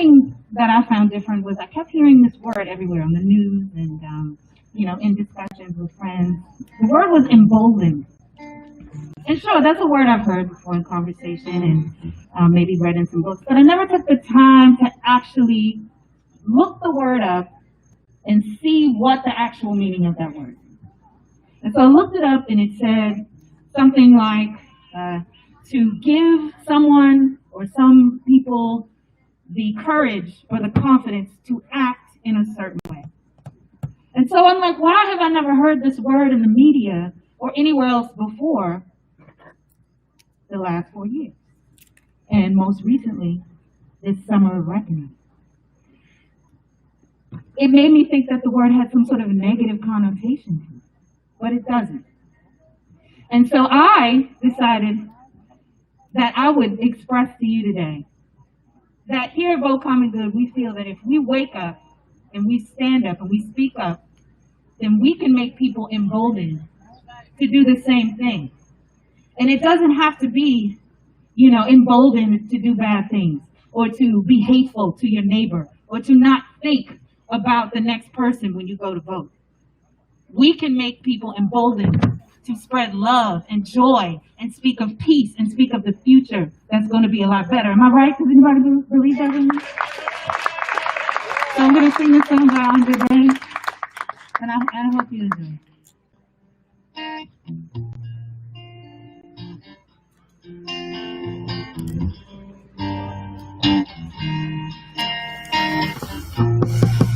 thing that I found different was I kept hearing this word everywhere on the news and, you know, in discussions with friends. The word was emboldened. And sure, that's a word I've heard before in conversation and maybe read in some books, but I never took the time to actually look the word up and see what the actual meaning of that word is. And so I looked it up and it said something like to give someone or some people the courage or the confidence to act in a certain way. And so I'm like, why have I never heard this word in the media or anywhere else before the last 4 years? And most recently, this summer of reckoning. It made me think that the word had some sort of negative connotation to it, but it doesn't. And so I decided that I would express to you today that here at Vote Common Good, we feel that if we wake up and we stand up and we speak up, then we can make people emboldened to do the same thing. And it doesn't have to be, you know, emboldened to do bad things or to be hateful to your neighbor or to not think about the next person when you go to vote. We can make people emboldened to spread love and joy and speak of peace and speak of the future that's going to be a lot better. Am I right? Does anybody believe that in me? So I'm going to sing this song by Andre Day, and I hope you enjoy it.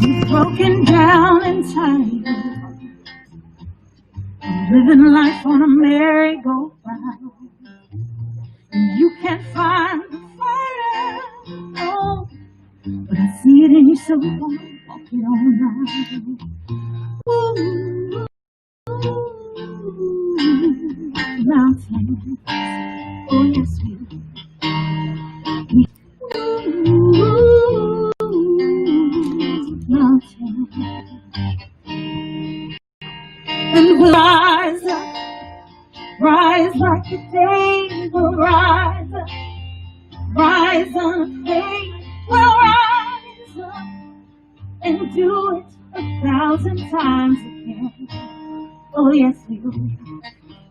You're broken down and tired, living life on a merry-go-round, and you can't find the fire, oh, but I see it in you, so walking on now. Ooh, mountains, oh yes, we do. Mountains, and we'll rise up, rise like the day, we'll rise up, rise unafraid, we'll rise up and do it 1,000 times again. Oh yes, we will.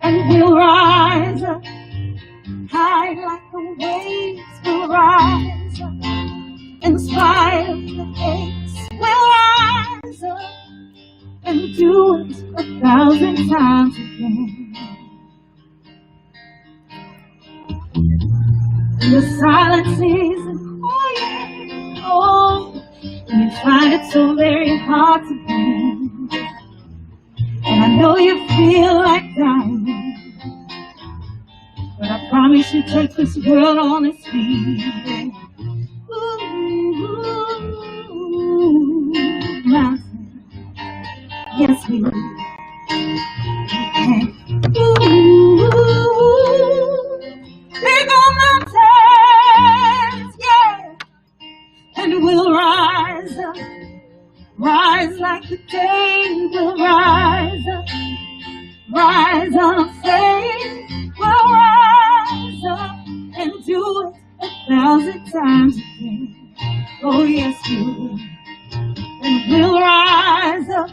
And we'll rise up, high like the waves, we'll rise up, in spite of the hates, we'll rise up and do it 1,000 times again. In the silent season, oh yeah, oh, and you find it so very hard to breathe, and I know you feel like dying, but I promise you take this world on its feet. Ooh, mountain, yes we will. Ooh, big old mountains, yeah, and we'll rise up, rise like the day, we'll rise up, rise unafraid, we'll rise up and do it 1,000 times again. Oh yes we will. And we'll rise up,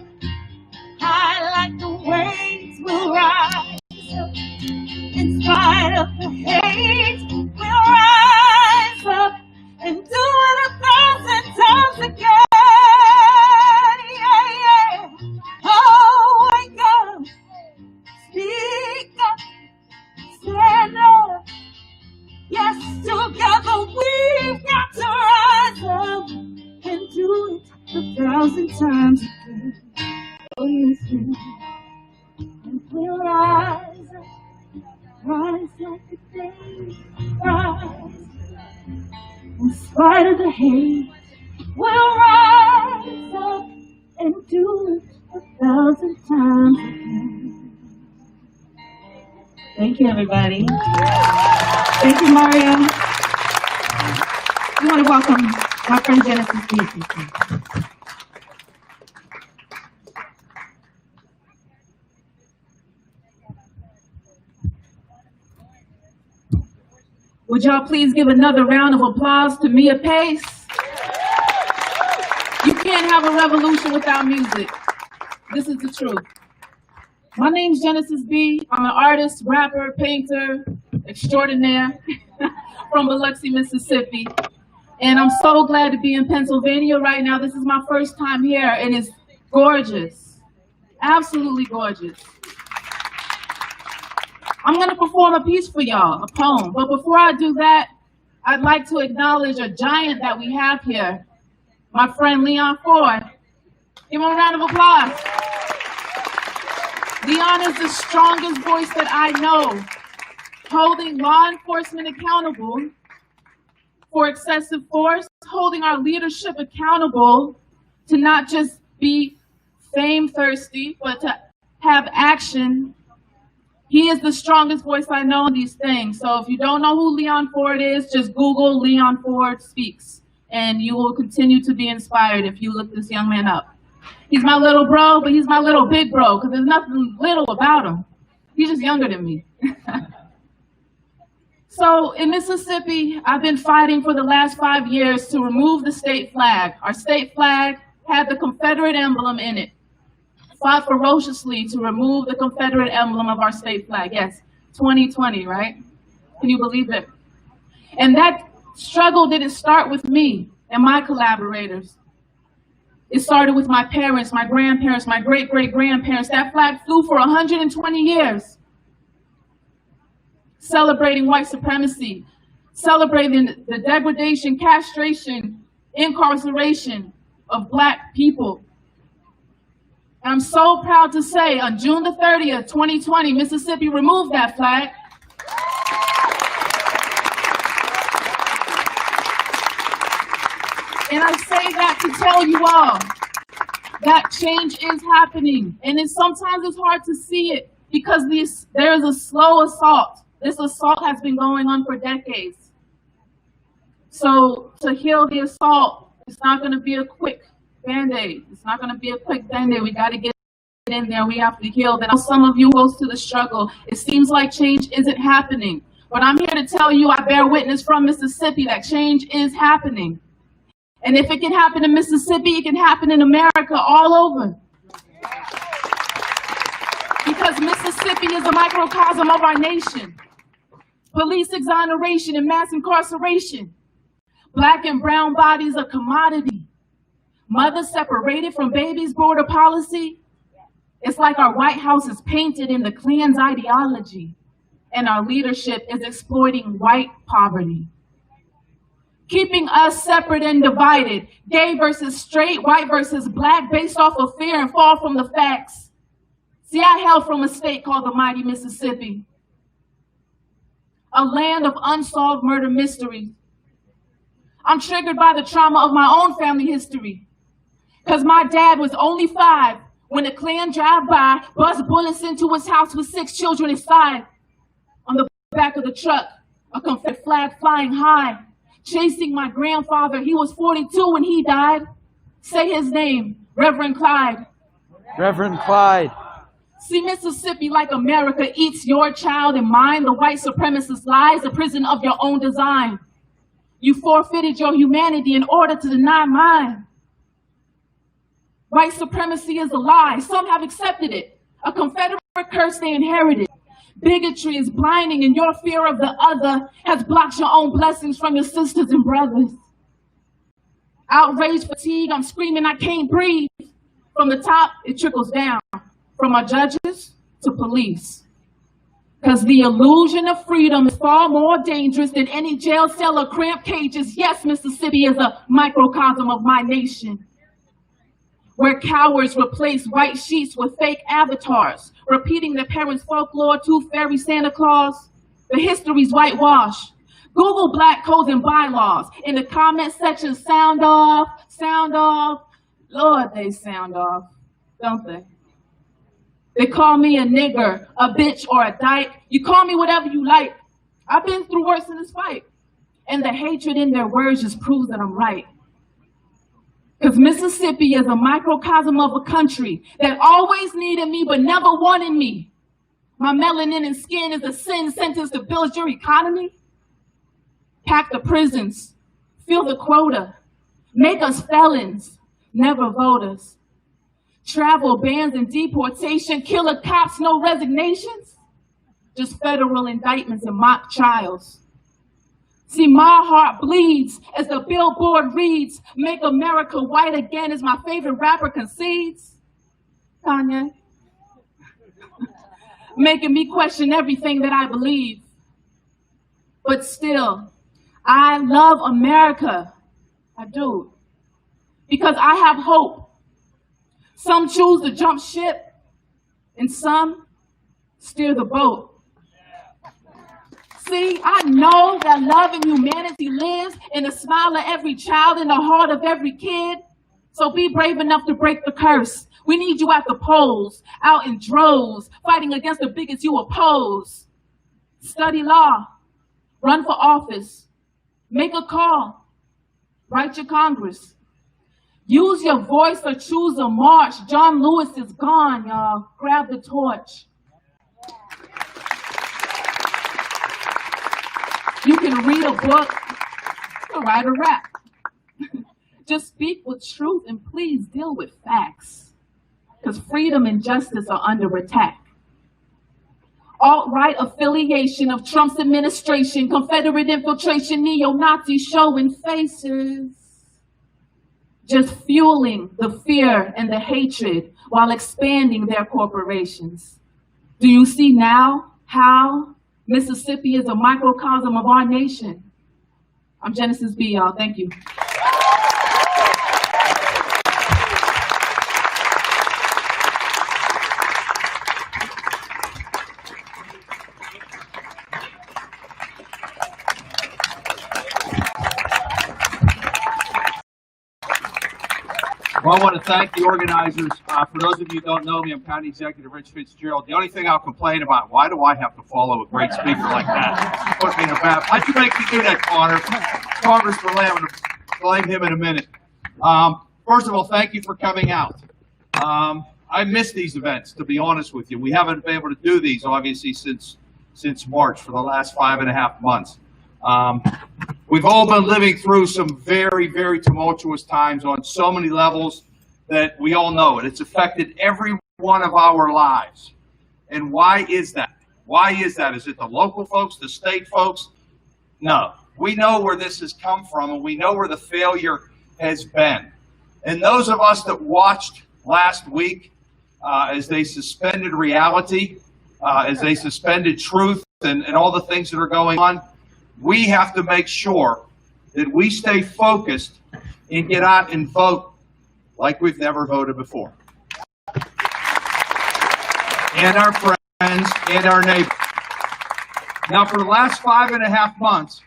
high like the waves, we'll rise up, in spite of the hate, we'll rise up and do it 1,000 times again. Yeah, yeah. Oh, wake up, speak up, stand up. Yes, together we've got to rise up and do it 1,000 times again. Oh, yes, we will. And we'll rise up, rise like the day, rise. In spite of the hate, we'll rise up and do it 1,000 times again. Thank you, everybody. Thank you, Mario. I want to welcome my friend Genesis Beasley. Would y'all please give another round of applause to Mia Pace? can't have a revolution without music. This is the truth. My name's Genesis B. I'm an artist, rapper, painter, extraordinaire from Biloxi, Mississippi. And I'm so glad to be in Pennsylvania right now. This is my first time here, and it's gorgeous. Absolutely gorgeous. I'm gonna perform a piece for y'all, a poem. But before I do that, I'd like to acknowledge a giant that we have here, my friend Leon Ford. Give him a round of applause. Leon is the strongest voice that I know, holding law enforcement accountable for excessive force, holding our leadership accountable to not just be fame thirsty, but to have action. He is the strongest voice I know in these things. So if you don't know who Leon Ford is, just Google Leon Ford Speaks, and you will continue to be inspired if you look this young man up. He's my little bro, but he's my little big bro, because there's nothing little about him. He's just younger than me. So in Mississippi, I've been fighting for the last 5 years to remove the state flag. Our state flag had the Confederate emblem in it. Fought ferociously to remove the Confederate emblem of our state flag. Yes, 2020, right? Can you believe it? And that struggle didn't start with me and my collaborators. It started with my parents, my grandparents, my great-great-grandparents. That flag flew for 120 years. Celebrating white supremacy, celebrating the degradation, castration, incarceration of Black people. And I'm so proud to say on June the 30th, 2020, Mississippi removed that flag. And I say that to tell you all that change is happening. And sometimes it's hard to see it because there is a slow assault. This assault has been going on for decades. So to heal the assault, it's not going to be a quick Band-Aid. It's not going to be a quick Band-Aid. We got to get in there. We have to heal. Then some of you goes to the struggle. It seems like change isn't happening. But I'm here to tell you, I bear witness from Mississippi that change is happening. And if it can happen in Mississippi, it can happen in America all over. Because Mississippi is a microcosm of our nation. Police exoneration and mass incarceration. Black and brown bodies a commodity. Mothers separated from babies border policy. It's like our White House is painted in the Klan's ideology, and our leadership is exploiting white poverty. Keeping us separate and divided, gay versus straight, white versus Black, based off of fear and far from the facts. See, I hail from a state called the mighty Mississippi, a land of unsolved murder mysteries. I'm triggered by the trauma of my own family history, because my dad was only 5 when the Klan drive by, bust bullets into his house with 6 children inside. On the back of the truck, a Confederate flag flying high, chasing my grandfather. He was 42 when he died. Say his name, Reverend Clyde. Reverend Clyde. See, Mississippi, like America, eats your child and mine. The white supremacist lies, a prison of your own design. You forfeited your humanity in order to deny mine. White supremacy is a lie. Some have accepted it. A Confederate curse they inherited. Bigotry is blinding, and your fear of the other has blocked your own blessings from your sisters and brothers. Outrage, fatigue, I'm screaming, I can't breathe. From the top, it trickles down. From our judges to police. Because the illusion of freedom is far more dangerous than any jail cell or cramped cages. Yes, Mississippi is a microcosm of my nation, where cowards replace white sheets with fake avatars, repeating their parents' folklore, Tooth Fairy, Santa Claus. The history's whitewashed. Google Black codes and bylaws. In the comment section, sound off, sound off. Lord, they sound off, don't they? They call me a nigger, a bitch, or a dyke. You call me whatever you like. I've been through worse in this fight. And the hatred in their words just proves that I'm right. Because Mississippi is a microcosm of a country that always needed me but never wanted me. My melanin and skin is a sin sentence to build your economy. Pack the prisons, fill the quota, make us felons, never voters. Travel bans and deportation, killer cops, no resignations. Just federal indictments and mock trials. See, my heart bleeds as the billboard reads, "Make America white again," as my favorite rapper concedes. Kanye. Making me question everything that I believe. But still, I love America. I do. Because I have hope. Some choose to jump ship, and some steer the boat. See, I know that love and humanity lives in the smile of every child, in the heart of every kid. So be brave enough to break the curse. We need you at the polls, out in droves, fighting against the bigots you oppose. Study law, run for office, make a call, write your Congress. Use your voice or choose a march. John Lewis is gone, y'all. Grab the torch. You can read a book or write a rap. Just speak with truth and please deal with facts. Because freedom and justice are under attack. Alt-right affiliation of Trump's administration, Confederate infiltration, neo-Nazi showing faces. Just fueling the fear and the hatred while expanding their corporations. Do you see now how Mississippi is a microcosm of our nation? I'm Genesis B, y'all. Thank you. Well, I want to thank the organizers. For those of you who don't know me, I'm County Executive Rich Fitzgerald. The only thing I'll complain about, why do I have to follow a great speaker like that? Put me in a bad. Why'd you make me do that, Conor? Congressman, I'm going to blame him in a minute. First of all, thank you for coming out. I miss these events, to be honest with you. We haven't been able to do these, obviously, since March for the last 5.5 months. We've all been living through some very, very tumultuous times on so many levels that we all know it. It's affected every one of our lives. And why is that? Why is that? Is it the local folks, the state folks? No. We know where this has come from, and we know where the failure has been. And those of us that watched last week as they suspended reality, as they suspended truth and all the things that are going on, we have to make sure that we stay focused and get out and vote like we've never voted before. And our friends and our neighbors. Now, for the last 5.5 months,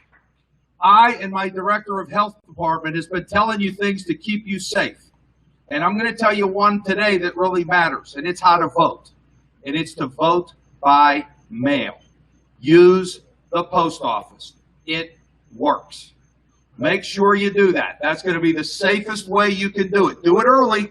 I and my Director of Health Department has been telling you things to keep you safe. And I'm going to tell you one today that really matters, and it's how to vote. And it's to vote by mail. Use the post office. It works. Make sure you do that. That's going to be the safest way you can do it. Do it early.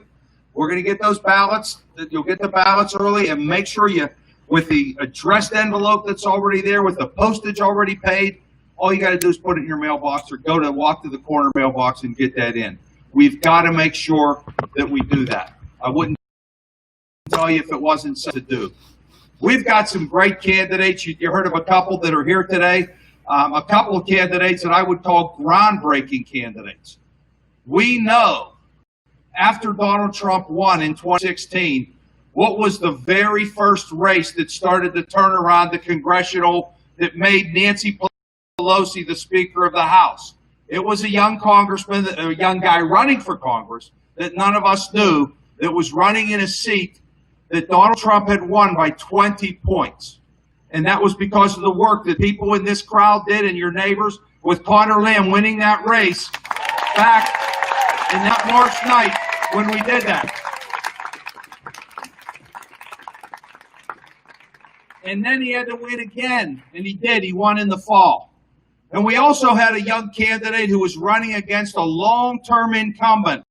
We're going to get those ballots. You'll get the ballots early, and make sure you, with the addressed envelope that's already there, with the postage already paid, all you got to do is put it in your mailbox or walk to the corner mailbox and get that in. We've got to make sure that we do that. I wouldn't tell you if it wasn't said to do. We've got some great candidates. You heard of a couple that are here today. A couple of candidates that I would call groundbreaking candidates. We know after Donald Trump won in 2016, what was the very first race that started to turn around the congressional, that made Nancy Pelosi the Speaker of the House? It was a young congressman, a young guy running for Congress that none of us knew, that was running in a seat that Donald Trump had won by 20 points. And that was because of the work that people in this crowd did and your neighbors, with Conor winning that race back in that March night when we did that. And then he had to win again, and he did. He won in the fall. And we also had a young candidate who was running against a long-term incumbent,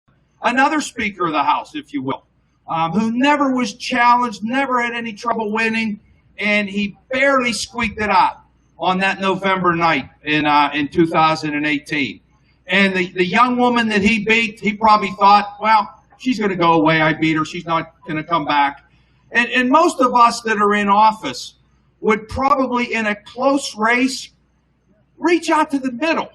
another Speaker of the House, if you will, who never was challenged, never had any trouble winning, and he barely squeaked it out on that November night in 2018. And the young woman that he beat, he probably thought, well, she's going to go away. I beat her. She's not going to come back. And most of us that are in office would probably, in a close race, reach out to the middle,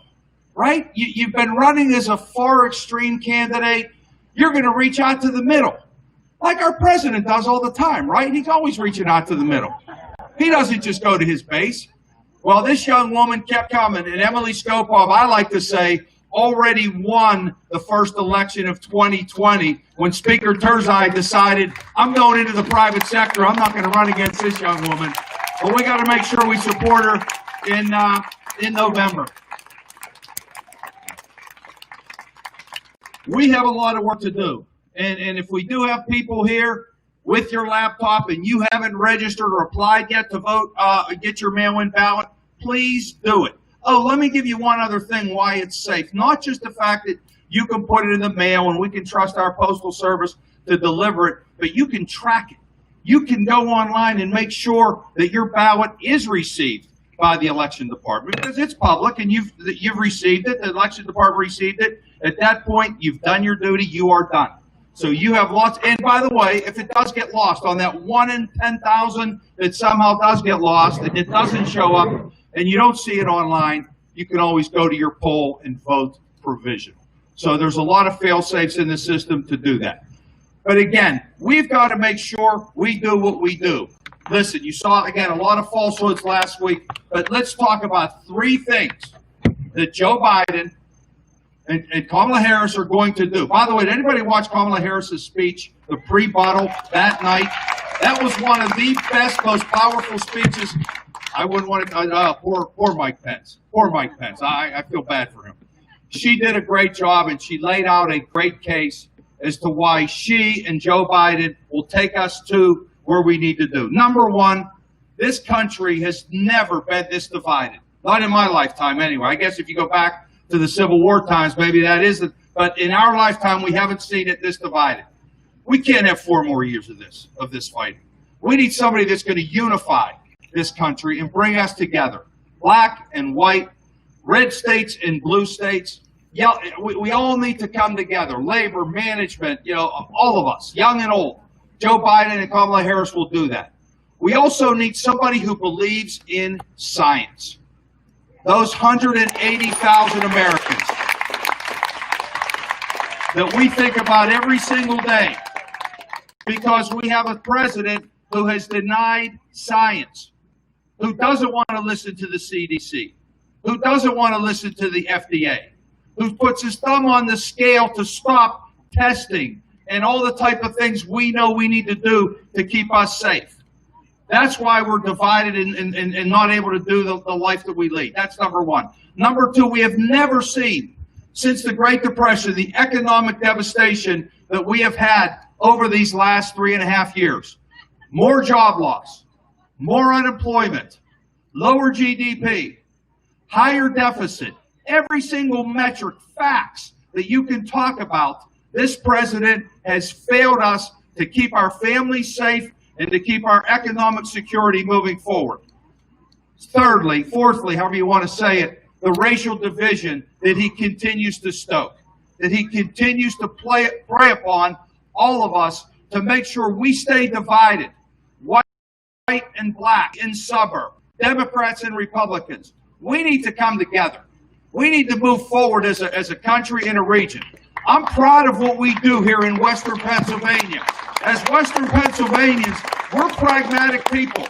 right? You've been running as a far extreme candidate. You're going to reach out to the middle, like our president does all the time, right? He's always reaching out to the middle. He doesn't just go to his base. Well, this young woman kept coming, and Emily Skopov, I like to say, already won the first election of 2020 when Speaker Terzai decided, I'm going into the private sector. I'm not going to run against this young woman. But we got to make sure we support her in November. We have a lot of work to do. And if we do have people here with your laptop and you haven't registered or applied yet to vote, get your mail-in ballot, please do it. Oh, let me give you one other thing why it's safe. Not just the fact that you can put it in the mail and we can trust our postal service to deliver it, but you can track it. You can go online and make sure that your ballot is received by the election department because it's public and you've received it. The election department received it. At that point, you've done your duty. You are done. So you have lots. And by the way, if it does get lost on that 1 in 10,000 that somehow does get lost and it doesn't show up and you don't see it online, you can always go to your poll and vote provisional. So there's a lot of fail-safes in the system to do that. But again, we've got to make sure we do what we do. Listen, you saw, again, a lot of falsehoods last week, but let's talk about 3 things that Joe Biden and Kamala Harris are going to do. By the way, did anybody watch Kamala Harris's speech, the pre-buttal that night? That was one of the best, most powerful speeches. I wouldn't want to, poor Mike Pence. Poor Mike Pence. I feel bad for him. She did a great job, and she laid out a great case as to why she and Joe Biden will take us to where we need to do. Number one, this country has never been this divided. Not in my lifetime, anyway. I guess if you go back to the Civil War times, maybe that is it. But in our lifetime, we haven't seen it this divided. We can't have 4 more years of this fighting. We need somebody that's going to unify this country and bring us together. Black and white, red states and blue states. Yeah, we all need to come together. Labor, management, all of us, young and old. Joe Biden and Kamala Harris will do that. We also need somebody who believes in science. Those 180,000 Americans that we think about every single day because we have a president who has denied science, who doesn't want to listen to the CDC, who doesn't want to listen to the FDA, who puts his thumb on the scale to stop testing and all the type of things we know we need to do to keep us safe. That's why we're divided and not able to do the life that we lead. That's number one. Number two, we have never seen, since the Great Depression, the economic devastation that we have had over these last 3.5 years. More job loss, more unemployment, lower GDP, higher deficit, every single metric, facts that you can talk about, this president has failed us to keep our families safe and to keep our economic security moving forward. Thirdly, fourthly, however you want to say it, the racial division that he continues to stoke, that he continues to prey upon all of us to make sure we stay divided, white and black in suburb, Democrats and Republicans. We need to come together. We need to move forward as a country and a region. I'm proud of what we do here in Western Pennsylvania. As Western Pennsylvanians, we're pragmatic people.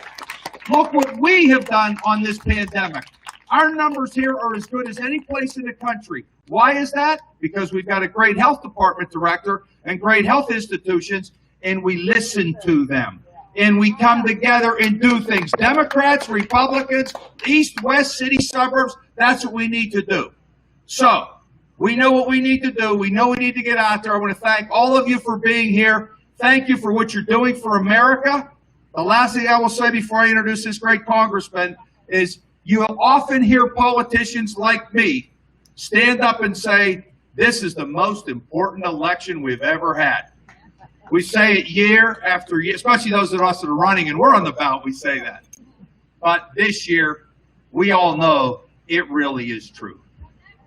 Look what we have done on this pandemic. Our numbers here are as good as any place in the country. Why is that? Because we've got a great health department director and great health institutions, and we listen to them. And we come together and do things. Democrats, Republicans, east, west, city, suburbs, that's what we need to do. So, we know what we need to do. We know we need to get out there. I want to thank all of you for being here. Thank you for what you're doing for America. The last thing I will say before I introduce this great congressman is you often hear politicians like me stand up and say, this is the most important election we've ever had. We say it year after year, especially those of us that are running and we're on the ballot, we say that. But this year, we all know it really is true.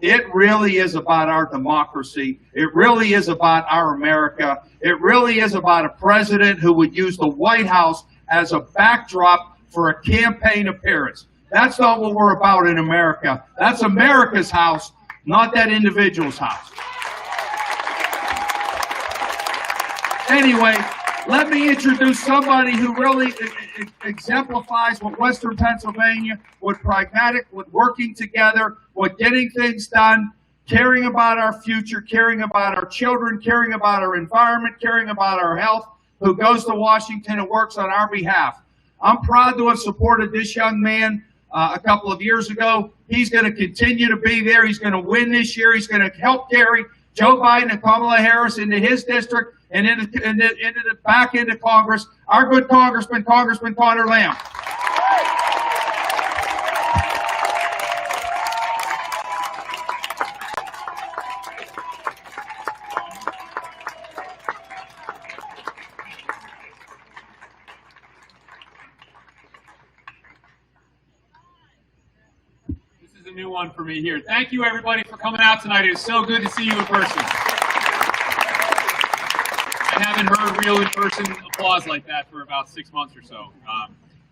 It really is about our democracy. It really is about our America. It really is about a president who would use the White House as a backdrop for a campaign appearance. That's not what we're about in America. That's America's house, not that individual's house. Anyway, let me introduce somebody who really exemplifies what Western Pennsylvania, what pragmatic, what working together, what getting things done, caring about our future, caring about our children, caring about our environment, caring about our health, who goes to Washington and works on our behalf. I'm proud to have supported this young man a couple of years ago. He's going to continue to be there. He's going to win this year. He's going to help carry Joe Biden and Kamala Harris into his district and back into Congress. Our good Congressman, Congressman Conor Lamb. This is a new one for me here. Thank you, everybody, for coming out tonight. It is so good to see you in person. I haven't heard real in-person applause like that for about 6 months or so.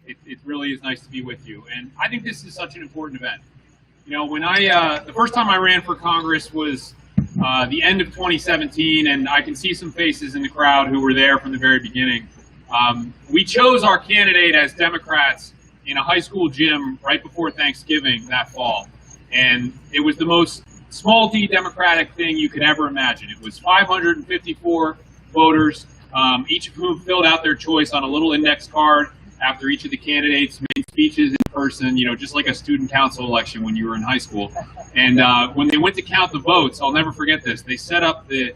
It really is nice to be with you. And I think this is such an important event. You know, when the first time I ran for Congress was the end of 2017, and I can see some faces in the crowd who were there from the very beginning. We chose our candidate as Democrats in a high school gym right before Thanksgiving that fall. And it was the most small d Democratic thing you could ever imagine. It was 554 voters, each of whom filled out their choice on a little index card after each of the candidates made speeches in person, you know, just like a student council election when you were in high school. And when they went to count the votes, I'll never forget this, they set up the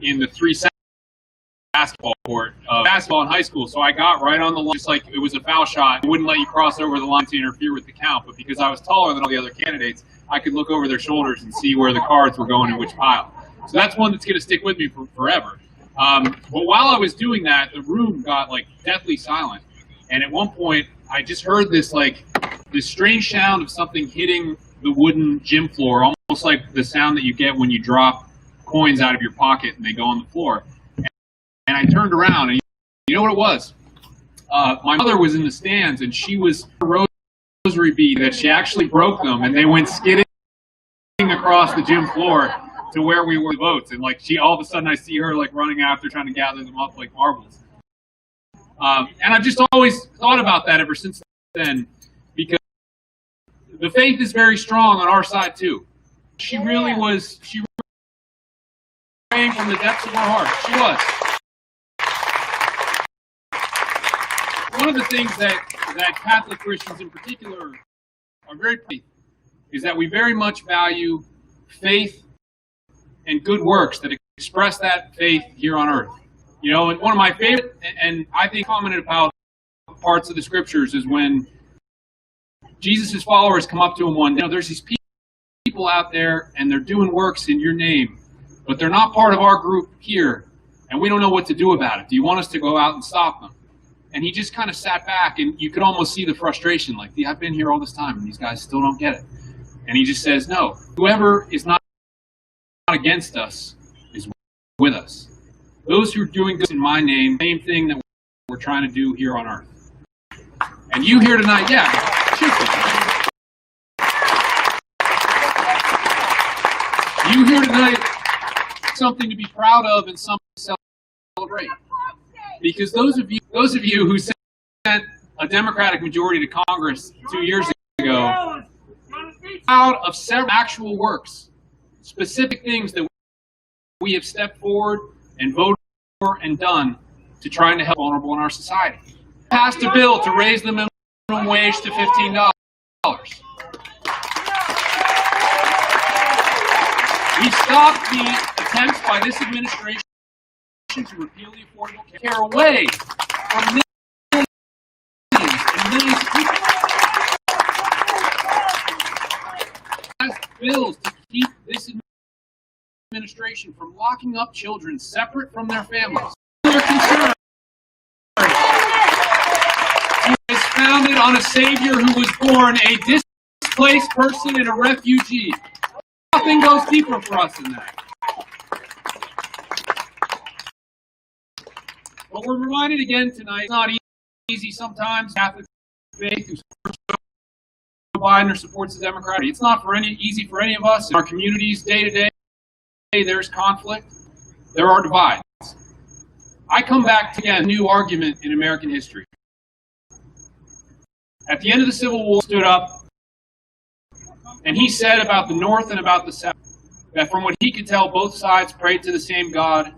in the 3 basketball court, basketball in high school. So I got right on the line, just like it was a foul shot. It wouldn't let you cross over the line to interfere with the count, but because I was taller than all the other candidates, I could look over their shoulders and see where the cards were going in which pile. So that's one that's going to stick with me for forever. But while I was doing that, the room got like deathly silent. And at one point, I just heard this strange sound of something hitting the wooden gym floor, almost like the sound that you get when you drop coins out of your pocket and they go on the floor. And I turned around, and you know what it was? My mother was in the stands, and she was a rosary bead that she actually broke them, and they went skidding across the gym floor to where we were votes. And like all of a sudden, I see her like running after, trying to gather them up like marbles. And I've just always thought about that ever since then, because the faith is very strong on our side too. She really was. She was praying from the depths of her heart. She was. One of the things that Catholic Christians in particular are very pleased is that we very much value faith and good works that express that faith here on earth. You know, and one of my favorite, and I think commented about parts of the scriptures, is when Jesus' followers come up to him one day. You know, there's these people out there and they're doing works in your name, but they're not part of our group here, and we don't know what to do about it. Do you want us to go out and stop them? And he just kind of sat back, and you could almost see the frustration, like, I've been here all this time, and these guys still don't get it. And he just says, no, whoever is not against us is with us. Those who are doing good in my name, same thing that we're trying to do here on earth. And you here tonight, yeah, you here tonight, something to be proud of and something to celebrate. Because those of you who sent a Democratic majority to Congress 2 years ago, out of several actual works, specific things that we have stepped forward and voted for and done to try to help vulnerable in our society. Passed a bill to raise the minimum wage to $15. We stopped the attempts by this administration to repeal the Affordable Care away from millions and millions of people. Passed bills to keep this administration from locking up children separate from their families. Their concern. He has founded on a savior who was born a displaced person and a refugee. Nothing goes deeper for us than that. But we're reminded again tonight, it's not easy sometimes. Catholic faith who supports Joe Biden or supports the Democrat. It's not easy for any of us. In our communities, day to day, there's conflict. There are divides. I come back to, again, a new argument in American history. At the end of the Civil War, stood up, and he said about the North and about the South, that from what he could tell, both sides prayed to the same God,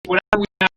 whatever we have